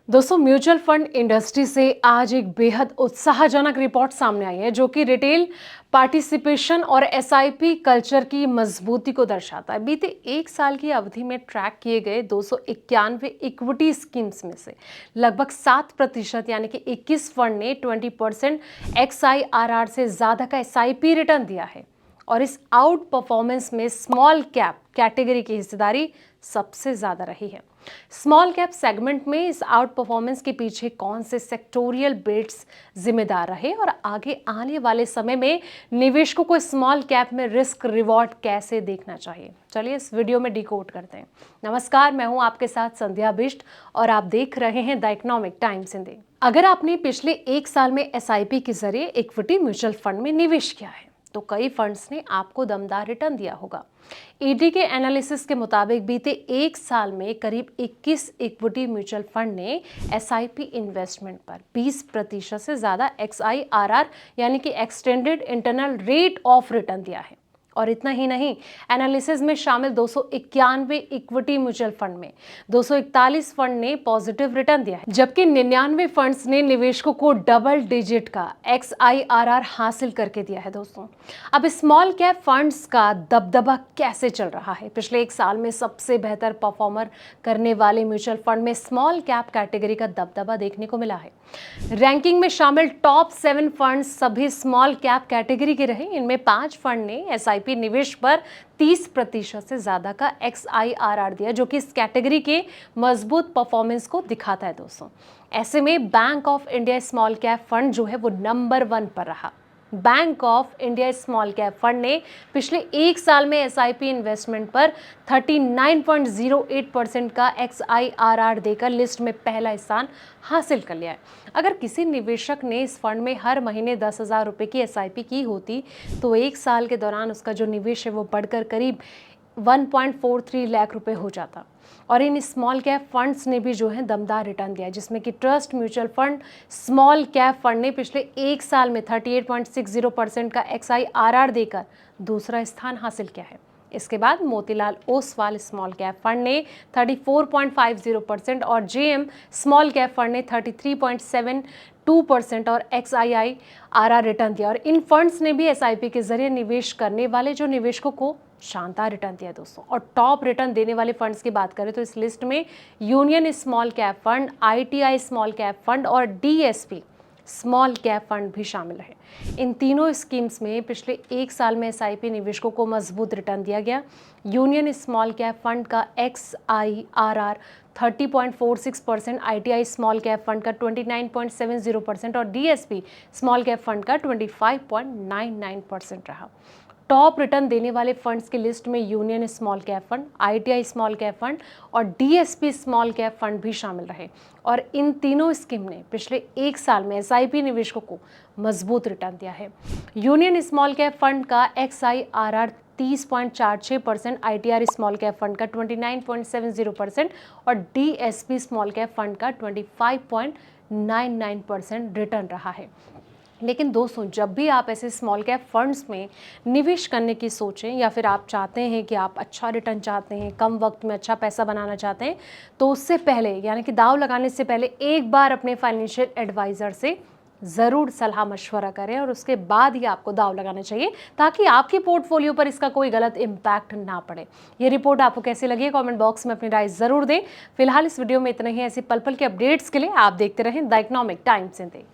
दोस्तों, mutual fund industry से आज एक बेहद उत्साहजनक रिपोर्ट सामने आई है जो कि रिटेल पार्टिसिपेशन और एसआईपी कल्चर की मजबूती को दर्शाता है। बीते एक साल की अवधि में ट्रैक किए गए 291 इक्विटी स्कीम्स में से लगभग 7% यानी कि 21 फंड ने 20% XIRR से ज्यादा का एसआईपी रिटर्न दिया है। और इस आउट परफॉर्मेंस में स्मॉल कैप कैटेगरी की हिस्सेदारी सबसे ज्यादा रही है। स्मॉल कैप सेगमेंट में इस आउट परफॉर्मेंस के पीछे कौन से सेक्टोरियल बेट्स जिम्मेदार रहे और आगे आने वाले समय में निवेशकों को स्मॉल कैप में रिस्क रिवॉर्ड कैसे देखना चाहिए, चलिए इस वीडियो में डिकोड करते हैं। नमस्कार, मैं हूं आपके साथ संध्या बिष्ट और आप देख रहे हैं द इकोनॉमिक टाइम्स हिंदी। अगर आपने पिछले एक साल में एसआईपी के जरिए इक्विटी म्यूचुअल फंड में निवेश किया है तो कई फंड्स ने आपको दमदार रिटर्न दिया होगा। ईडी के एनालिसिस के मुताबिक बीते एक साल में करीब 21 इक्विटी म्यूचुअल फंड ने एसआईपी इन्वेस्टमेंट पर 20% से ज्यादा XIRR यानी कि extended internal rate of return दिया है। और इतना ही नहीं, एनालिसिस में शामिल 291 इक्विटी म्यूचुअल फंड में 241 फंड ने पॉजिटिव रिटर्न दिया है, जबकि 99 फंड्स ने निवेशकों को डबल डिजिट का XIRR हासिल करके दिया है। दोस्तों, अब स्मॉल कैप फंड्स का दबदबा कैसे चल रहा है? पिछले एक साल में सबसे बेहतर परफॉर्मर करने वाले म्यूचुअल फंड में स्मॉल कैप कैटेगरी का दबदबा देखने को मिला है। रैंकिंग में शामिल टॉप 7 फंड्स सभी स्मॉल कैप कैटेगरी के रहे। इनमें 5 फंड ने एसआईपी निवेश पर 30% से ज्यादा का XIRR दिया, जो कि इस कैटेगरी के मजबूत परफॉर्मेंस को दिखाता है। दोस्तों, ऐसे में bank of India small cap fund जो है वो नंबर 1 पर रहा। Bank of India small cap fund ने पिछले एक साल में एसआईपी इन्वेस्टमेंट पर 39.08% का XIRR देकर लिस्ट में पहला स्थान हासिल कर लिया है। अगर किसी निवेशक ने इस फंड में हर महीने 10,000 रुपये की एसआईपी की होती तो एक साल के दौरान उसका जो निवेश है वो बढ़कर करीब 1.43 लाख रुपए हो जाता। और इन स्मॉल कैप फंड्स ने भी जो है दमदार रिटर्न दिया, जिसमें कि trust mutual fund small cap fund ने पिछले एक साल में 38.60% का XIRR देकर दूसरा स्थान हासिल किया है। इसके बाद Motilal Oswal small cap fund ने 34.50% और जेएम स्मॉल कैप फंड ने 33.72% और XIRR रिटर्न दिया। और इन फंड्स ने भी एसआईपी के जरिए निवेश करने वाले जो निवेशकों को शानदार रिटर्न दिया। दोस्तों, और टॉप रिटर्न देने वाले फंड्स की बात करें तो इस लिस्ट में union small cap fund, ITI small cap fund और DSP स्मॉल कैप फंड भी शामिल है। इन तीनों स्कीम्स में पिछले एक साल में एसआईपी निवेशकों को मजबूत रिटर्न दिया गया। यूनियन स्मॉल कैप फंड का XIRR 30.46%, ITI small cap fund का 29.70% और DSP स्मॉल कैप फंड का 25.99% रहा। टॉप रिटर्न देने वाले फंड्स की लिस्ट में union small cap fund, ITI small cap fund और DSP स्मॉल कैप फंड भी शामिल रहे। और इन तीनों स्कीम ने पिछले एक साल में एसआईपी निवेशकों को मजबूत रिटर्न दिया है। यूनियन स्मॉल कैप फंड का XIRR 30.46%, ITR small cap fund का 29.70% और DSP स्मॉल कैप फंड का 25.99% रिटर्न रहा है। लेकिन दोस्तों, जब भी आप ऐसे स्मॉल कैप फंड्स में निवेश करने की सोचें या फिर आप चाहते हैं कि आप अच्छा रिटर्न चाहते हैं, कम वक्त में अच्छा पैसा बनाना चाहते हैं, तो उससे पहले यानी कि दाव लगाने से पहले एक बार अपने फाइनेंशियल एडवाइज़र से ज़रूर सलाह मशवरा करें और उसके बाद ही आपको दाव लगाना चाहिए, ताकि आपके पोर्टफोलियो पर इसका कोई गलत इम्पैक्ट ना पड़े। ये रिपोर्ट आपको कैसी लगी, कमेंट बॉक्स में अपनी राय ज़रूर दें। फिलहाल इस वीडियो में इतना ही। ऐसी पल पल के अपडेट्स के लिए आप देखते रहें द इकोनॉमिक टाइम्स हिंदी।